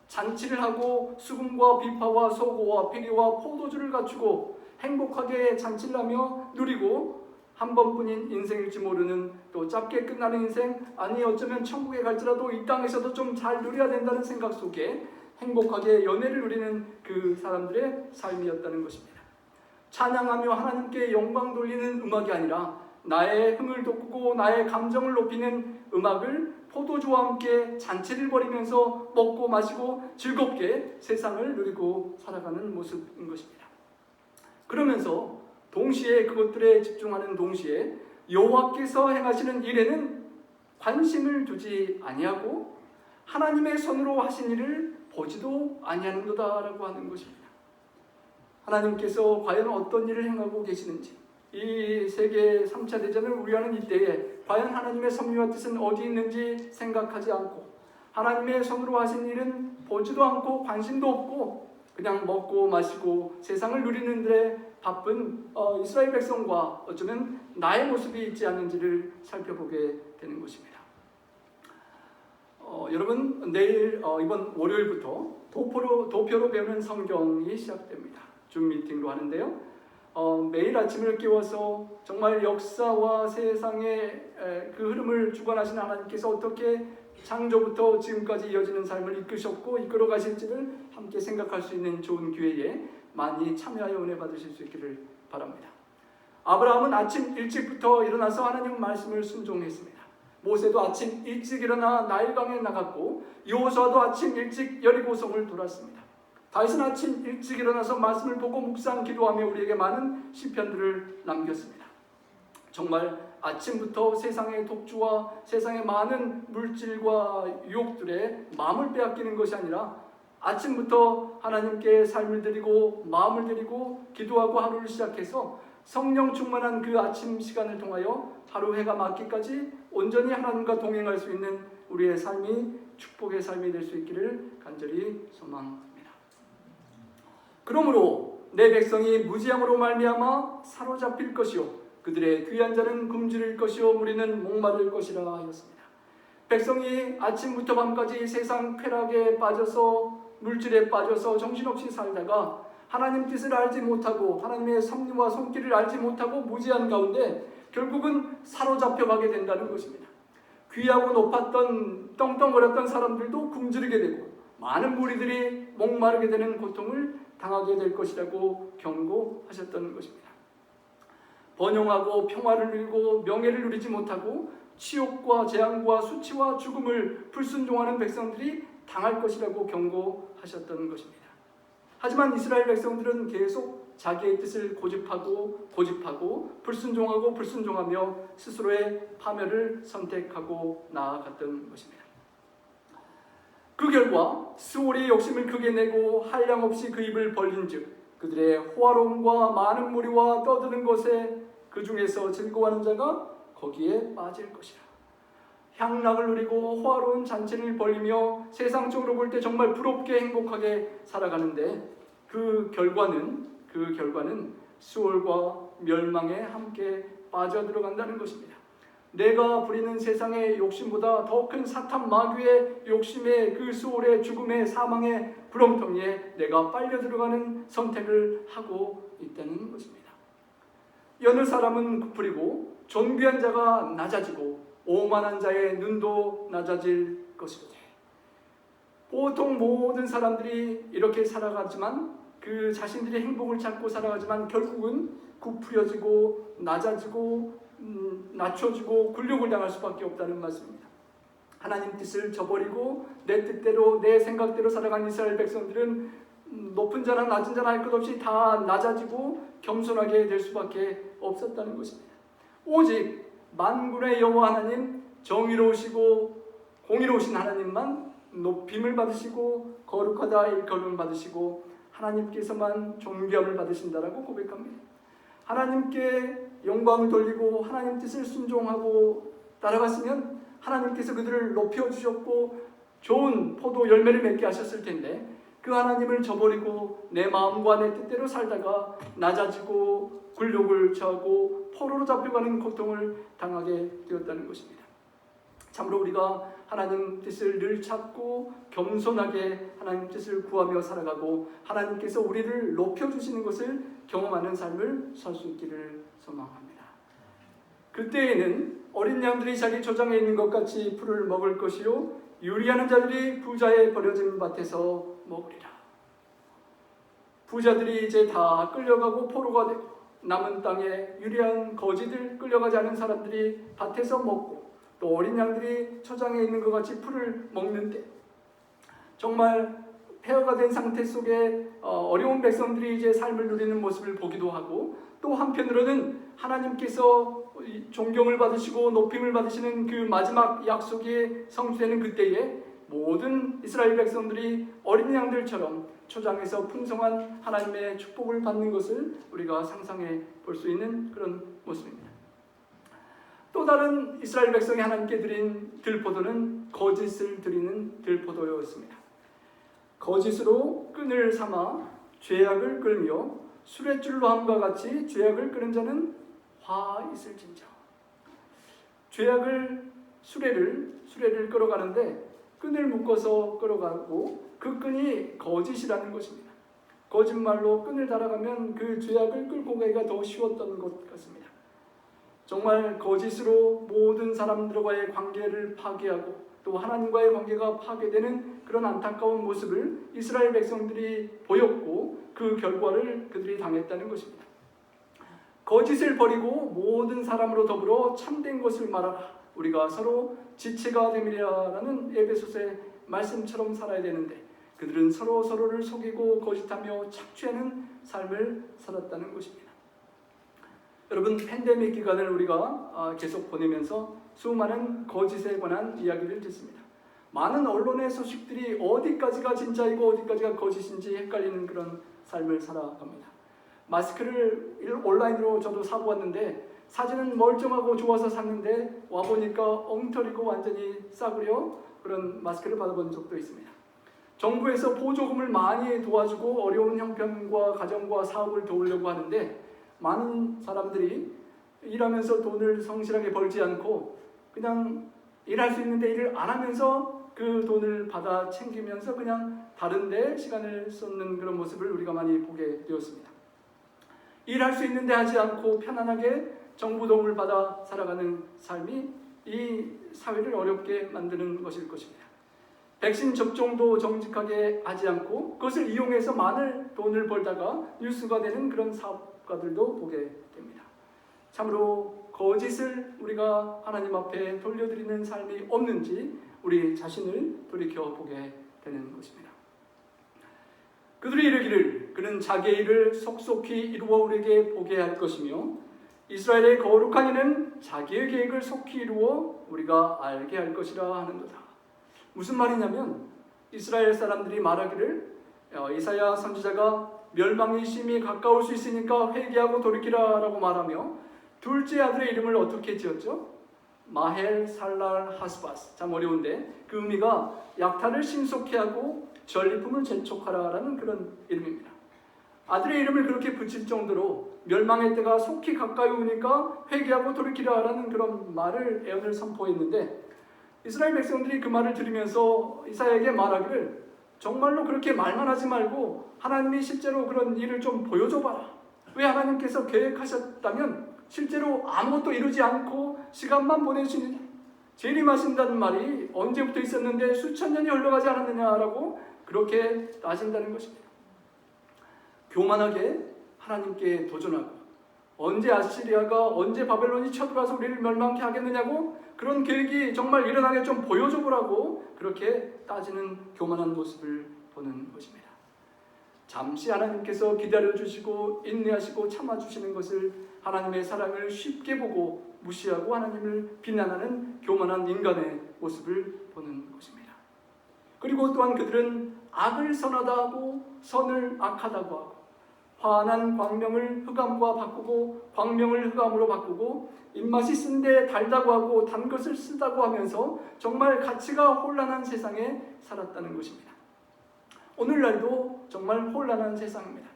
잔치를 하고 수금과 비파와 소고와 피리와 포도주를 갖추고 행복하게 잔치를 하며 누리고 한 번뿐인 인생일지 모르는 또 짧게 끝나는 인생, 아니 어쩌면 천국에 갈지라도 이 땅에서도 좀 잘 누려야 된다는 생각 속에 행복하게 연회를 누리는 그 사람들의 삶이었다는 것입니다. 찬양하며 하나님께 영광 돌리는 음악이 아니라 나의 흥을 돋구고 나의 감정을 높이는 음악을 포도주와 함께 잔치를 벌이면서 먹고 마시고 즐겁게 세상을 누리고 살아가는 모습인 것입니다. 그러면서 동시에 그것들에 집중하는 동시에 여호와께서 행하시는 일에는 관심을 두지 아니하고 하나님의 손으로 하신 일을 보지도 아니하는도다라고 하는 것입니다. 하나님께서 과연 어떤 일을 행하고 계시는지, 이 세계 3차 대전을 우려하는 이때에 과연 하나님의 섭리와 뜻은 어디 있는지 생각하지 않고 하나님의 손으로 하신 일은 보지도 않고 관심도 없고 그냥 먹고 마시고 세상을 누리는 데 바쁜 이스라엘 백성과 어쩌면 나의 모습이 있지 않은지를 살펴보게 되는 것입니다. 여러분 내일 이번 월요일부터 도표로 배우는 성경이 시작됩니다. 줌 미팅으로 하는데요. 매일 아침을 깨워서 정말 역사와 세상의 그 흐름을 주관하신 하나님께서 어떻게 창조부터 지금까지 이어지는 삶을 이끄셨고 이끌어 가실지를 함께 생각할 수 있는 좋은 기회에 많이 참여하여 은혜 받으실 수 있기를 바랍니다. 아브라함은 아침 일찍부터 일어나서 하나님 말씀을 순종했습니다. 모세도 아침 일찍 일어나 나일강에 나갔고 여호수아도 아침 일찍 여리고성을 돌았습니다. 다윗은 아침 일찍 일어나서 말씀을 보고 묵상 기도하며 우리에게 많은 시편들을 남겼습니다. 정말 아침부터 세상의 독주와 세상의 많은 물질과 유혹들에 마음을 빼앗기는 것이 아니라 아침부터 하나님께 삶을 드리고 마음을 드리고 기도하고 하루를 시작해서 성령 충만한 그 아침 시간을 통하여 하루 해가 맞기까지 온전히 하나님과 동행할 수 있는 우리의 삶이 축복의 삶이 될 수 있기를 간절히 소망합니다. 그러므로 내 백성이 무지함으로 말미암아 사로잡힐 것이요 그들의 귀한 자는 굶주릴 것이요 무리는 목마를 것이라 하였습니다. 백성이 아침부터 밤까지 세상 쾌락에 빠져서 물질에 빠져서 정신없이 살다가 하나님 뜻을 알지 못하고 하나님의 섭리와 손길을 알지 못하고 무지한 가운데 결국은 사로잡혀가게 된다는 것입니다. 귀하고 높았던 떵떵거렸던 사람들도 굶주리게 되고 많은 무리들이 목마르게 되는 고통을 당하게 될 것이라고 경고하셨던 것입니다. 번영하고 평화를 누리고 명예를 누리지 못하고 치욕과 재앙과 수치와 죽음을 불순종하는 백성들이 당할 것이라고 경고하셨던 것입니다. 하지만 이스라엘 백성들은 계속 자기의 뜻을 고집하고 불순종하고 불순종하며 스스로의 파멸을 선택하고 나아갔던 것입니다. 그 결과 스올이 욕심을 크게 내고 한량없이 그 입을 벌린즉 그들의 호화로움과 많은 무리와 떠드는 것에 그 중에서 즐거워하는 자가 거기에 빠질 것이라. 향락을 누리고 호화로운 잔치를 벌이며 세상적으로 볼 때 정말 부럽게 행복하게 살아가는데 그 결과는 수월과 멸망에 함께 빠져들어간다는 것입니다. 내가 부리는 세상의 욕심보다 더 큰 사탄 마귀의 욕심의 그 수월의 죽음의 사망의 부렁텅이에 내가 빨려 들어가는 선택을 하고 있다는 것입니다. 여느 사람은 부풀이고 존귀한 자가 낮아지고 오만한 자의 눈도 낮아질 것이로되. 보통 모든 사람들이 이렇게 살아가지만 그 자신들의 행복을 찾고 살아가지만 결국은 구부려지고 낮아지고 낮춰지고 굴욕을 당할 수밖에 없다는 말씀입니다. 하나님 뜻을 저버리고 내 뜻대로 내 생각대로 살아간 이스라엘 백성들은 높은 자나 낮은 자나 할 것 없이 다 낮아지고 겸손하게 될 수밖에 없었다는 것입니다. 오직 만군의 여호와 하나님, 정의로우시고 공의로우신 하나님만 높임을 받으시고 거룩하다 일컬음을 받으시고 하나님께서만 존귀함을 받으신다라고 고백합니다. 하나님께 영광을 돌리고 하나님 뜻을 순종하고 따라갔으면 하나님께서 그들을 높여주셨고 좋은 포도 열매를 맺게 하셨을 텐데 그 하나님을 저버리고 내 마음과 내 뜻대로 살다가 낮아지고 굴욕을 처하고 포로로 잡혀가는 고통을 당하게 되었다는 것입니다. 참으로 우리가 하나님 뜻을 늘 찾고 겸손하게 하나님 뜻을 구하며 살아가고 하나님께서 우리를 높여주시는 것을 경험하는 삶을 살 수 있기를 소망합니다. 그때에는 어린 양들이 자기 조장에 있는 것 같이 풀을 먹을 것이요 유리하는 자들이 부자의 버려진 밭에서 먹으리라. 부자들이 이제 다 끌려가고 포로가 되고 남은 땅에 유리한 거지들 끌려가지 않은 사람들이 밭에서 먹고 또 어린 양들이 초장에 있는 것 같이 풀을 먹는데 정말 폐허가 된 상태 속에 어려운 백성들이 이제 삶을 누리는 모습을 보기도 하고 또 한편으로는 하나님께서 존경을 받으시고 높임을 받으시는 그 마지막 약속이 성취되는 그때에 모든 이스라엘 백성들이 어린 양들처럼 초장에서 풍성한 하나님의 축복을 받는 것을 우리가 상상해 볼 수 있는 그런 모습입니다. 또 다른 이스라엘 백성이 하나님께 드린 들포도는 거짓을 드리는 들포도였습니다. 거짓으로 끈을 삼아 죄악을 끌며 수레줄로 함과 같이 죄악을 끄는 자는 화 있을진저. 죄악을 수레를 끌어가는데 끈을 묶어서 끌어가고 그 끈이 거짓이라는 것입니다. 거짓말로 끈을 달아가면 그 죄악을 끌고 가기가 더 쉬웠던 것 같습니다. 정말 거짓으로 모든 사람들과의 관계를 파괴하고 또 하나님과의 관계가 파괴되는 그런 안타까운 모습을 이스라엘 백성들이 보였고 그 결과를 그들이 당했다는 것입니다. 거짓을 버리고 모든 사람으로 더불어 참된 것을 말하라. 우리가 서로 지체가 됨이라는 에베소서의 말씀처럼 살아야 되는데 그들은 서로를 속이고 거짓하며 착취하는 삶을 살았다는 것입니다. 여러분, 팬데믹 기간을 우리가 계속 보내면서 수많은 거짓에 관한 이야기를 듣습니다. 많은 언론의 소식들이 어디까지가 진짜이고 어디까지가 거짓인지 헷갈리는 그런 삶을 살아갑니다. 마스크를 온라인으로 저도 사보았는데 사진은 멀쩡하고 좋아서 샀는데 와보니까 엉터리고 완전히 싸구려 그런 마스크를 받아본 적도 있습니다. 정부에서 보조금을 많이 도와주고 어려운 형편과 가정과 사업을 도우려고 하는데 많은 사람들이 일하면서 돈을 성실하게 벌지 않고 그냥 일할 수 있는데 일을 안 하면서 그 돈을 받아 챙기면서 그냥 다른 데 시간을 쏟는 그런 모습을 우리가 많이 보게 되었습니다. 일할 수 있는데 하지 않고 편안하게 정부 도움을 받아 살아가는 삶이 이 사회를 어렵게 만드는 것일 것입니다. 백신 접종도 정직하게 하지 않고 그것을 이용해서 많은 돈을 벌다가 뉴스가 되는 그런 사업가들도 보게 됩니다. 참으로 거짓을 우리가 하나님 앞에 돌려드리는 삶이 없는지 우리 자신을 돌이켜보게 되는 것입니다. 그들이 이르기를 그는 자기의 일을 속속히 이루어 우리에게 보게 할 것이며 이스라엘의 거룩한 이는 자기의 계획을 속히 이루어 우리가 알게 할 것이라 하는도다. 무슨 말이냐면 이스라엘 사람들이 말하기를 이사야 선지자가 멸망이 심히 가까울 수 있으니까 회개하고 돌이키라 라고 말하며 둘째 아들의 이름을 어떻게 지었죠? 마헬 살랄 하스바스. 참 어려운데 그 의미가 약탈을 신속히 하고 전리품을 재촉하라라는 그런 이름입니다. 아들의 이름을 그렇게 붙일 정도로 멸망의 때가 속히 가까이 오니까 회개하고 돌이키라라는 그런 말을 예언을 선포했는데 이스라엘 백성들이 그 말을 들으면서 이사야에게 말하기를 정말로 그렇게 말만 하지 말고 하나님이 실제로 그런 일을 좀 보여줘봐라. 왜 하나님께서 계획하셨다면 실제로 아무것도 이루지 않고 시간만 보내시느냐, 재림하신다는 말이 언제부터 있었는데 수천 년이 흘러가지 않았느냐라고 그렇게 따진다는 것입니다. 교만하게 하나님께 도전하고 언제 아시리아가 언제 바벨론이 쳐들어와서 우리를 멸망케 하겠느냐고 그런 계획이 정말 일어나게 좀 보여줘보라고 그렇게 따지는 교만한 모습을 보는 것입니다. 잠시 하나님께서 기다려주시고 인내하시고 참아주시는 것을 하나님의 사랑을 쉽게 보고 무시하고 하나님을 비난하는 교만한 인간의 모습을 보는 것입니다. 그리고 또한 그들은 악을 선하다 하고 선을 악하다고 하고 환한 광명을 흑암과 바꾸고 광명을 흑암으로 바꾸고 입맛이 쓴데 달다고 하고 단 것을 쓰다고 하면서 정말 가치가 혼란한 세상에 살았다는 것입니다. 오늘날도 정말 혼란한 세상입니다.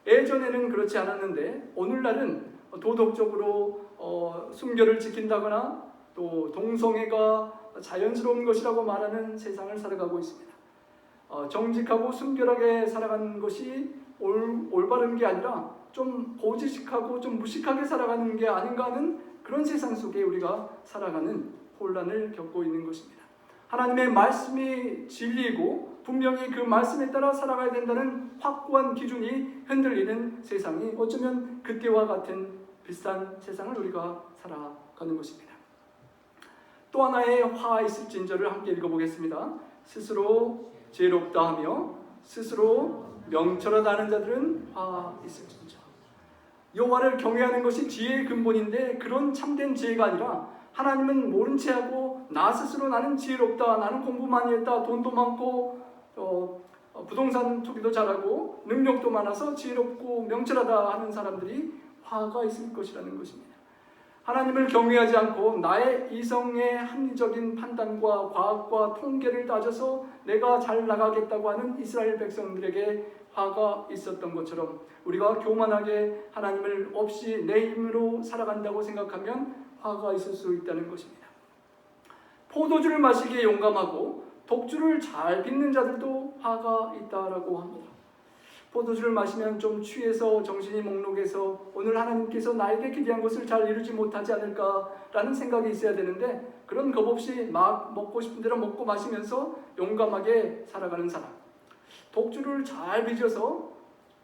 예전에는 그렇지 않았는데 오늘날은 도덕적으로 순결을 지킨다거나 또 동성애가 자연스러운 것이라고 말하는 세상을 살아가고 있습니다. 정직하고 순결하게 살아가는 것이 올바른 게 아니라 좀 고지식하고 좀 무식하게 살아가는 게 아닌가 하는 그런 세상 속에 우리가 살아가는 혼란을 겪고 있는 것입니다. 하나님의 말씀이 진리이고 분명히 그 말씀에 따라 살아가야 된다는 확고한 기준이 흔들리는 세상이 어쩌면 그때와 같은 비슷한 세상을 우리가 살아가는 것입니다. 또 하나의 화 있을진저를 함께 읽어보겠습니다. 스스로 지혜롭다 하며 스스로 명철하다 하는 자들은 화 있을진저. 여호와를 경외하는 것이 지혜의 근본인데 그런 참된 지혜가 아니라 하나님은 모른 채 하고 나 스스로 나는 지혜롭다, 나는 공부 많이 했다, 돈도 많고 부동산 투기도 잘하고 능력도 많아서 지혜롭고 명철하다 하는 사람들이 화가 있을 것이라는 것입니다. 하나님을 경외하지 않고 나의 이성의 합리적인 판단과 과학과 통계를 따져서 내가 잘 나가겠다고 하는 이스라엘 백성들에게 화가 있었던 것처럼 우리가 교만하게 하나님을 없이 내 힘으로 살아간다고 생각하면 화가 있을 수 있다는 것입니다. 포도주를 마시기에 용감하고 독주를 잘 빚는 자들도 화가 있다라고 합니다. 포도주를 마시면 좀 취해서 정신이 몽롱해서 오늘 하나님께서 나에게 기대한 것을 잘 이루지 못하지 않을까라는 생각이 있어야 되는데, 그런 겁 없이 막 먹고 싶은 대로 먹고 마시면서 용감하게 살아가는 사람, 독주를 잘 빚어서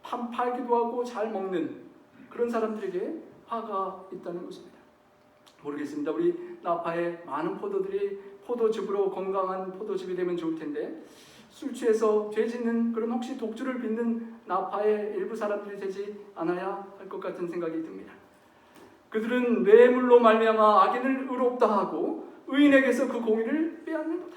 팔기도 하고 잘 먹는 그런 사람들에게 화가 있다는 것입니다. 모르겠습니다. 우리 나파의 많은 포도들이 포도즙으로 건강한 포도즙이 되면 좋을 텐데, 술 취해서 죄 짓는 그런 혹시 독주를 빚는 나파의 일부 사람들이 되지 않아야 할 것 같은 생각이 듭니다. 그들은 뇌물로 말미암아 악인을 의롭다 하고 의인에게서 그 공의를 빼앗는도다.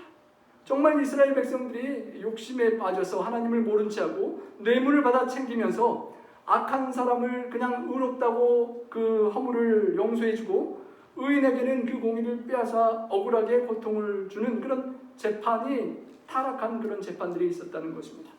정말 이스라엘 백성들이 욕심에 빠져서 하나님을 모른 채하고 뇌물을 받아 챙기면서 악한 사람을 그냥 의롭다고 그 허물을 용서해주고 의인에게는 그 공의를 빼앗아 억울하게 고통을 주는 그런 재판이 타락한 그런 재판들이 있었다는 것입니다.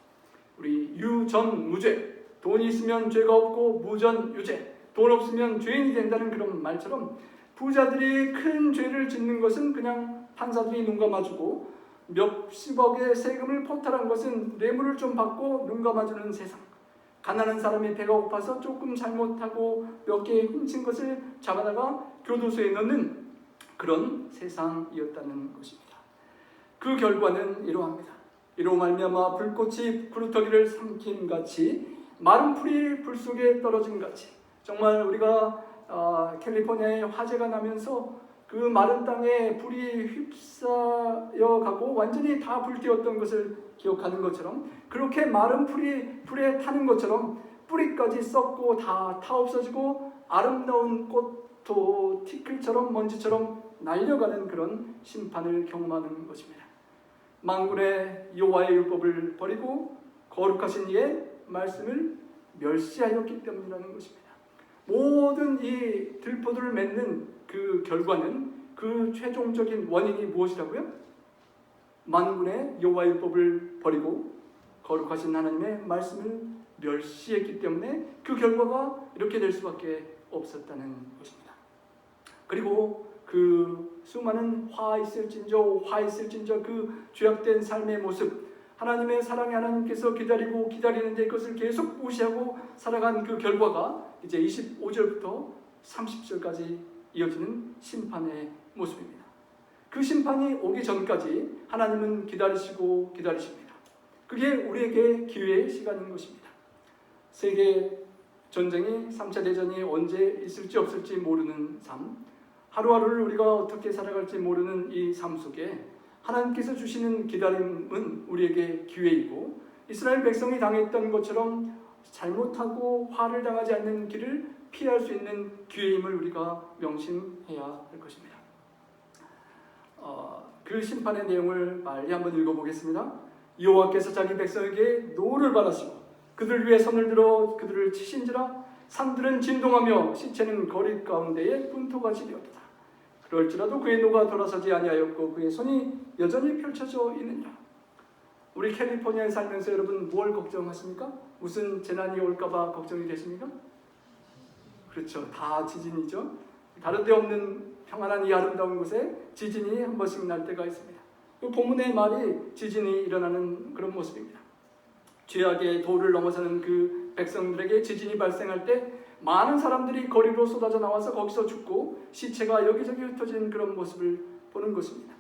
우리 유전 무죄, 돈이 있으면 죄가 없고 무전 유죄, 돈 없으면 죄인이 된다는 그런 말처럼 부자들이 큰 죄를 짓는 것은 그냥 판사들이 눈 감아주고 몇십억의 세금을 포탈한 것은 뇌물을 좀 받고 눈 감아주는 세상, 가난한 사람이 배가 고파서 조금 잘못하고 몇 개 훔친 것을 잡아다가 교도소에 넣는 그런 세상이었다는 것입니다. 그 결과는 이러합니다. 이로 말미암아 불꽃이 구루터기를 삼킴같이 마른 풀이 불 속에 떨어진 같이, 정말 우리가 캘리포니아에 화재가 나면서 그 마른 땅에 불이 휩싸여 가고 완전히 다 불태웠던 것을 기억하는 것처럼, 그렇게 마른 풀이 불에 타는 것처럼 뿌리까지 썩고 다 타없어지고 아름다운 꽃도 티끌처럼 먼지처럼 날려가는 그런 심판을 경험하는 것입니다. 만군의 여호와의 율법을 버리고 거룩하신 이의 말씀을 멸시하였기 때문이라는 것입니다. 모든 이 들포들을 맺는 그 결과는, 그 최종적인 원인이 무엇이라고요? 만군의 여호와의 율법을 버리고 거룩하신 하나님의 말씀을 멸시했기 때문에 그 결과가 이렇게 될 수밖에 없었다는 것입니다. 그리고 그 수많은 화 있을진저 그 죄악된 삶의 모습, 하나님의 사랑의 하나님께서 기다리고 기다리는데 그것을 계속 무시하고 살아간 그 결과가 이제 25절부터 30절까지 이어지는 심판의 모습입니다. 그 심판이 오기 전까지 하나님은 기다리시고 기다리십니다. 그게 우리에게 기회의 시간인 것입니다. 세계 전쟁이 3차 대전이 언제 있을지 없을지 모르는 삶, 하루하루를 우리가 어떻게 살아갈지 모르는 이 삶 속에 하나님께서 주시는 기다림은 우리에게 기회이고, 이스라엘 백성이 당했던 것처럼 잘못하고 화를 당하지 않는 길을 피할 수 있는 기회임을 우리가 명심해야 할 것입니다. 그 심판의 내용을 빨리 한번 읽어보겠습니다. 여호와께서 자기 백성에게 노를 받으시고 그들 위에 손을 들어 그들을 치신지라. 산들은 진동하며 시체는 거리 가운데에 분토같이 되었다. 그럴지라도 그의 노가 돌아서지 아니하였고 그의 손이 여전히 펼쳐져 있느니라. 우리 캘리포니아에 살면서 여러분 뭘 걱정하십니까? 무슨 재난이 올까봐 걱정이 되십니까? 그렇죠. 다 지진이죠. 다른 데 없는 평안한 이 아름다운 곳에 지진이 한 번씩 날 때가 있습니다. 그 본문의 말이 지진이 일어나는 그런 모습입니다. 죄악의 도를 넘어서는 그 백성들에게 지진이 발생할 때 많은 사람들이 거리로 쏟아져 나와서 거기서 죽고 시체가 여기저기 흩어지는 그런 모습을 보는 것입니다.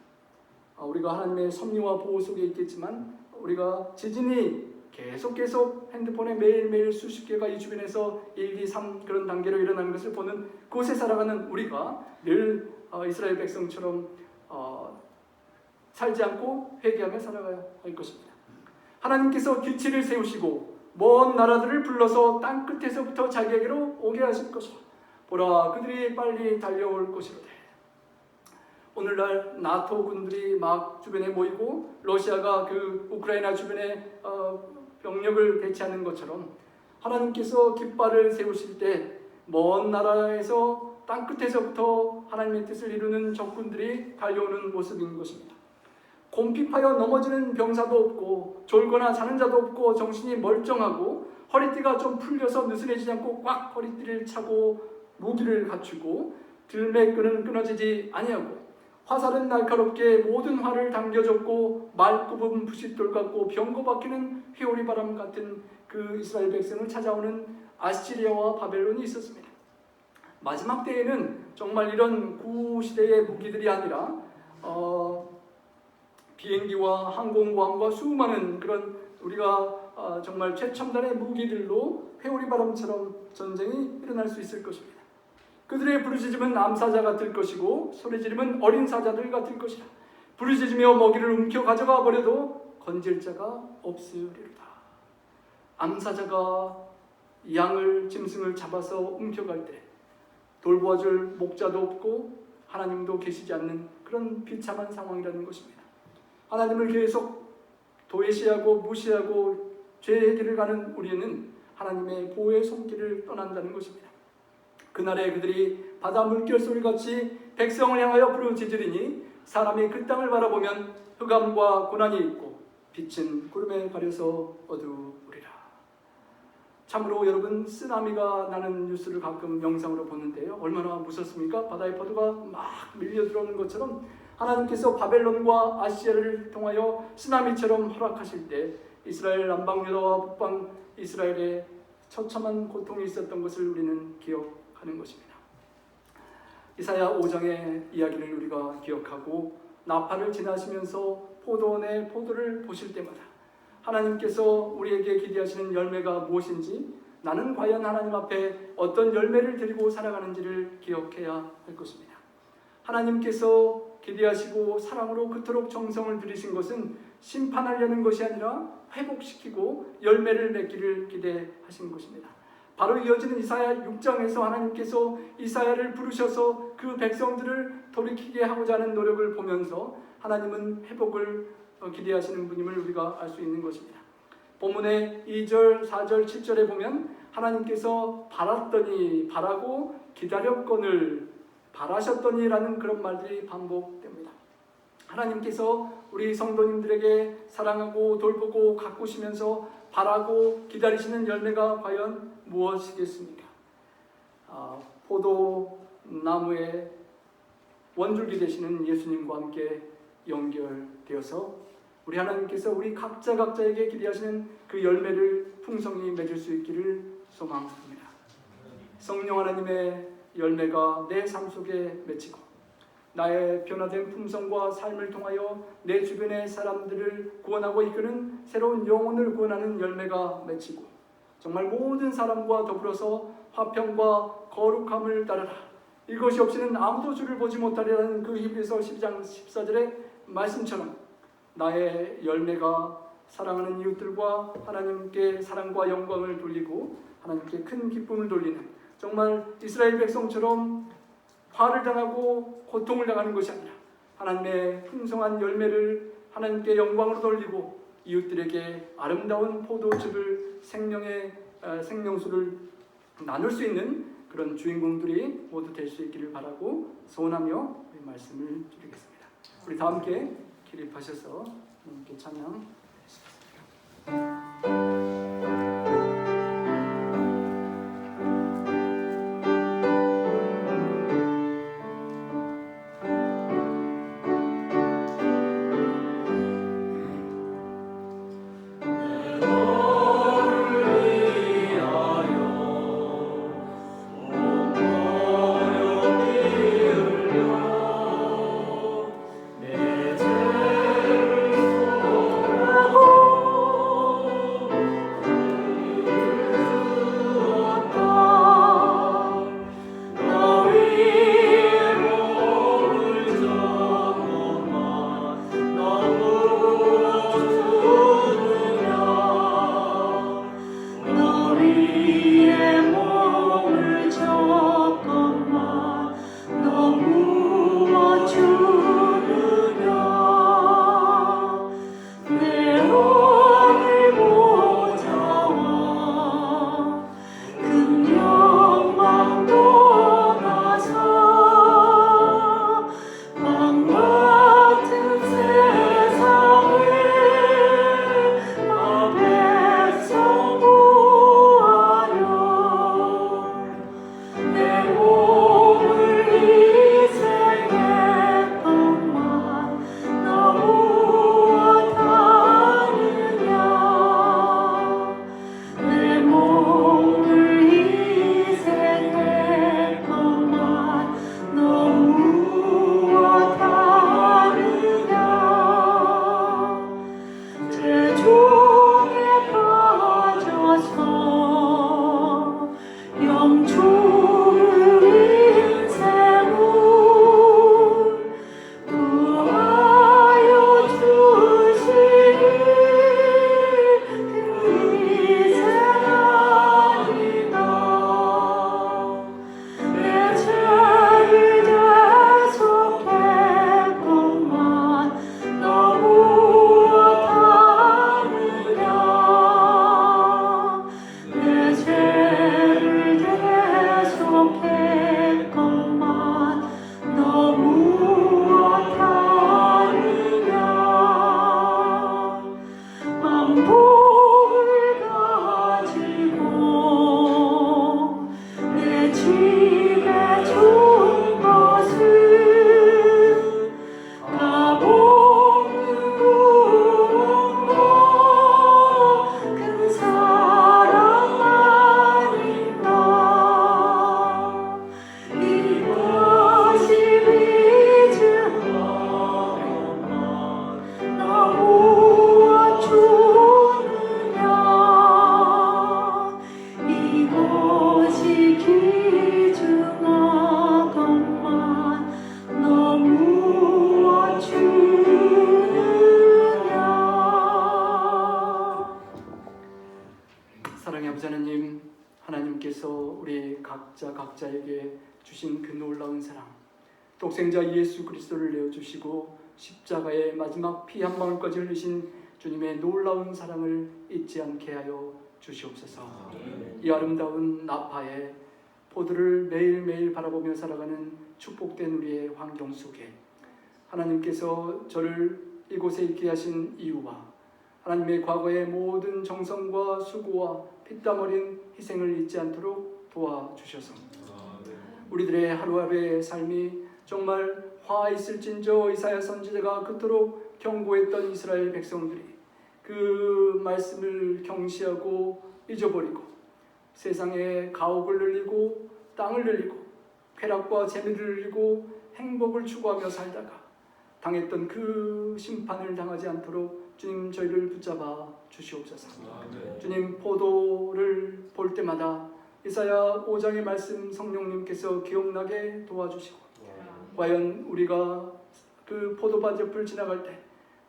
우리가 하나님의 섭리와 보호 속에 있겠지만 우리가 지진이 계속 핸드폰에 매일매일 수십 개가 이 주변에서 1, 2, 3 그런 단계로 일어나는 것을 보는 곳에 살아가는 우리가 늘 이스라엘 백성처럼 살지 않고 회개하며 살아가야 할 것입니다. 하나님께서 기치를 세우시고 먼 나라들을 불러서 땅 끝에서부터 자기에게로 오게 하실 것이라. 보라, 그들이 빨리 달려올 것이로되. 오늘날 나토 군들이 막 주변에 모이고 러시아가 그 우크라이나 주변에 병력을 배치하는 것처럼 하나님께서 깃발을 세우실 때 먼 나라에서 땅 끝에서부터 하나님의 뜻을 이루는 적군들이 달려오는 모습인 것입니다. 곰핍하여 넘어지는 병사도 없고 졸거나 자는 자도 없고 정신이 멀쩡하고 허리띠가 좀 풀려서 느슨해지지 않고 꽉 허리띠를 차고 무기를 갖추고 들매끈은 끊어지지 아니하고 화살은 날카롭게 모든 활을 당겨졌고 말굽은 부싯돌 같고 병거 박히는 회오리 바람 같은 그 이스라엘 백성을 찾아오는 아시리아와 바벨론이 있었습니다. 마지막 때에는 정말 이런 구시대의 무기들이 아니라 비행기와 항공모함과 수많은 그런 우리가 정말 최첨단의 무기들로 회오리 바람처럼 전쟁이 일어날 수 있을 것입니다. 그들의 부르짖음은 암사자가 될 것이고 소리지르면 어린 사자들 같을 것이라. 부르짖으며 먹이를 움켜 가져가 버려도 건질 자가 없으리로다. 암사자가 양을 짐승을 잡아서 움켜갈 때 돌보아줄 목자도 없고 하나님도 계시지 않는 그런 비참한 상황이라는 것입니다. 하나님을 계속 도외시하고 무시하고 죄의 길을 가는 우리는 하나님의 보호의 손길을 떠난다는 것입니다. 그날에 그들이 바다 물결소리같이 백성을 향하여 부르짖으리니 사람이 그 땅을 바라보면 흑암과 고난이 있고 빛은 구름에 가려서 어두우리라. 참으로 여러분, 쓰나미가 나는 뉴스를 가끔 영상으로 보는데요, 얼마나 무섭습니까? 바다의 파도가 막 밀려 들어오는 것처럼 하나님께서 바벨론과 아시아를 통하여 쓰나미처럼 허락하실 때 이스라엘 남방 유다와 북방 이스라엘에 처참한 고통이 있었던 것을 우리는 기억하는 것입니다. 이사야 5장의 이야기를 우리가 기억하고 나팔을 지나시면서 포도원의 포도를 보실 때마다 하나님께서 우리에게 기대하시는 열매가 무엇인지, 나는 과연 하나님 앞에 어떤 열매를 드리고 살아가는지를 기억해야 할 것입니다. 하나님께서 기대하시고 사랑으로 그토록 정성을 들이신 것은 심판하려는 것이 아니라 회복시키고 열매를 맺기를 기대하신 것입니다. 바로 이어지는 이사야 6장에서 하나님께서 이사야를 부르셔서 그 백성들을 돌이키게 하고자 하는 노력을 보면서 하나님은 회복을 기대하시는 분임을 우리가 알 수 있는 것입니다. 본문의 2절, 4절, 7절에 보면 하나님께서 바랐더니 바라고 기다렸거늘 바라셨더니라는 그런 말들이 반복됩니다. 하나님께서 우리 성도님들에게 사랑하고 돌보고 가꾸시면서 바라고 기다리시는 열매가 과연 무엇이겠습니까? 포도나무의 원줄기 되시는 예수님과 함께 연결되어서 우리 하나님께서 우리 각자에게 기대하시는 그 열매를 풍성히 맺을 수 있기를 소망합니다. 성령 하나님의 열매가 내 삶 속에 맺히고 나의 변화된 품성과 삶을 통하여 내 주변의 사람들을 구원하고 이끄는 새로운 영혼을 구원하는 열매가 맺히고 정말 모든 사람과 더불어서 화평과 거룩함을 따르라. 이것이 없이는 아무도 주를 보지 못하리라는 그 히브리서 12장 14절의 말씀처럼 나의 열매가 사랑하는 이웃들과 하나님께 사랑과 영광을 돌리고 하나님께 큰 기쁨을 돌리는, 정말 이스라엘 백성처럼 화를 당하고 고통을 당하는 것이 아니라 하나님의 풍성한 열매를 하나님께 영광으로 돌리고 이웃들에게 아름다운 포도즙을 생명의 생명수를 나눌 수 있는 그런 주인공들이 모두 될 수 있기를 바라고 소원하며 우리 말씀을 드리겠습니다. 우리 다 함께 기립하셔서 함께 찬양하시겠습니다. 중에 빠져서 영주를 인생을 구하여 주시니 그 인생 아니다. 내 죄를 대속했건만 너무 다르냐. 내 죄를 대속했건만 너무 다르냐. 만복을 가지고 내 집에 준 것을 가보는 거 큰 사랑 아닌가. 이것이 빚은 너무 주느냐. 이것이 기증하건만 너무 주느냐. 사랑의 아버지 하나님, 하나님께서 우리 각자에게 주신 그 놀라운 사랑, 독생자 예수 그리스도를 내어주시고 십자가의 마지막 피 한 방울까지 흘리신 주님의 놀라운 사랑을 잊지 않게 하여 주시옵소서. 이 아름다운 나파에 포도를 매일매일 바라보며 살아가는 축복된 우리의 환경 속에 하나님께서 저를 이곳에 있게 하신 이유와 하나님의 과거의 모든 정성과 수고와 피땀 어린 희생을 잊지 않도록 도와주셔서 우리들의 하루하루의 삶이 정말 화 있을진저 이사야 선지자가 그토록 경고했던 이스라엘 백성들이 그 말씀을 경시하고 잊어버리고 세상에 가옥을 늘리고 땅을 늘리고 쾌락과 재미를 늘리고 행복을 추구하며 살다가 당했던 그 심판을 당하지 않도록 주님 저희를 붙잡아 주시옵소서. 주님 포도를 볼 때마다 이사야 5장의 말씀 성령님께서 기억나게 도와주시고 과연 우리가 그 포도밭 옆을 지나갈 때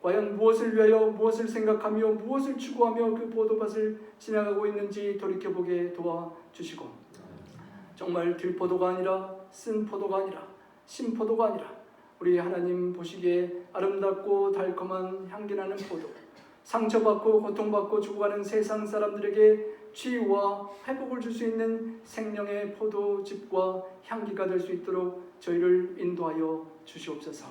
과연 무엇을 위하여 무엇을 생각하며 무엇을 추구하며 그 포도밭을 지나가고 있는지 돌이켜보게 도와주시고 정말 들포도가 아니라 쓴 포도가 아니라 신포도가 아니라 우리 하나님 보시기에 아름답고 달콤한 향기나는 포도, 상처받고 고통받고 죽어가는 세상 사람들에게 치유와 회복을 줄 수 있는 생명의 포도즙과 향기가 될 수 있도록 저희를 인도하여 주시옵소서.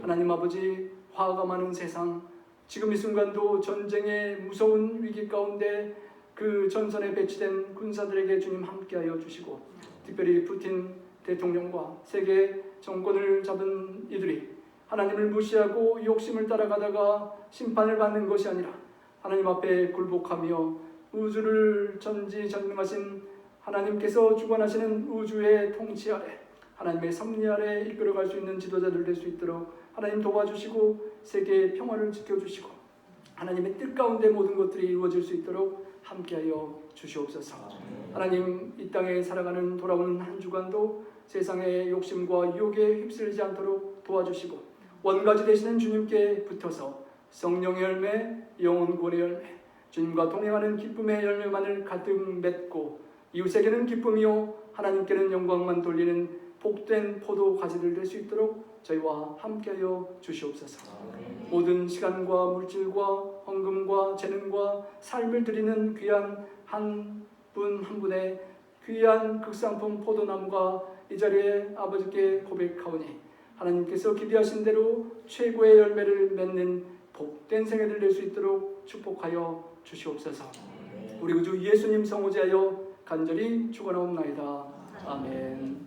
하나님 아버지, 화가 많은 세상, 지금 이 순간도 전쟁의 무서운 위기 가운데 그 전선에 배치된 군사들에게 주님 함께하여 주시고 특별히 푸틴 대통령과 세계 정권을 잡은 이들이 하나님을 무시하고 욕심을 따라가다가 심판을 받는 것이 아니라 하나님 앞에 굴복하며 우주를 전지전능하신 하나님께서 주관하시는 우주의 통치 아래 하나님의 섭리 아래 이끌어갈 수 있는 지도자들 될 수 있도록 하나님 도와주시고 세계의 평화를 지켜주시고 하나님의 뜻 가운데 모든 것들이 이루어질 수 있도록 함께하여 주시옵소서. 하나님, 이 땅에 살아가는 돌아오는 한 주간도 세상의 욕심과 유혹에 휩쓸리지 않도록 도와주시고 원가지 되시는 주님께 붙어서 성령의 열매, 영혼 구원의 열매, 주님과 동행하는 기쁨의 열매만을 가득 맺고 이웃에게는 기쁨이요 하나님께는 영광만 돌리는 복된 포도 가지들 될 수 있도록 저희와 함께하여 주시옵소서. 모든 시간과 물질과 헌금과 재능과 삶을 드리는 귀한 한 분 한 분의 귀한 극상품 포도나무가 이 자리에 아버지께 고백하오니 하나님께서 기대하신 대로 최고의 열매를 맺는 복된 생애들 될 수 있도록 축복하여 주시옵소서. 우리 구주 예수님 성호제하여 간절히 축원하옵나이다. 아멘.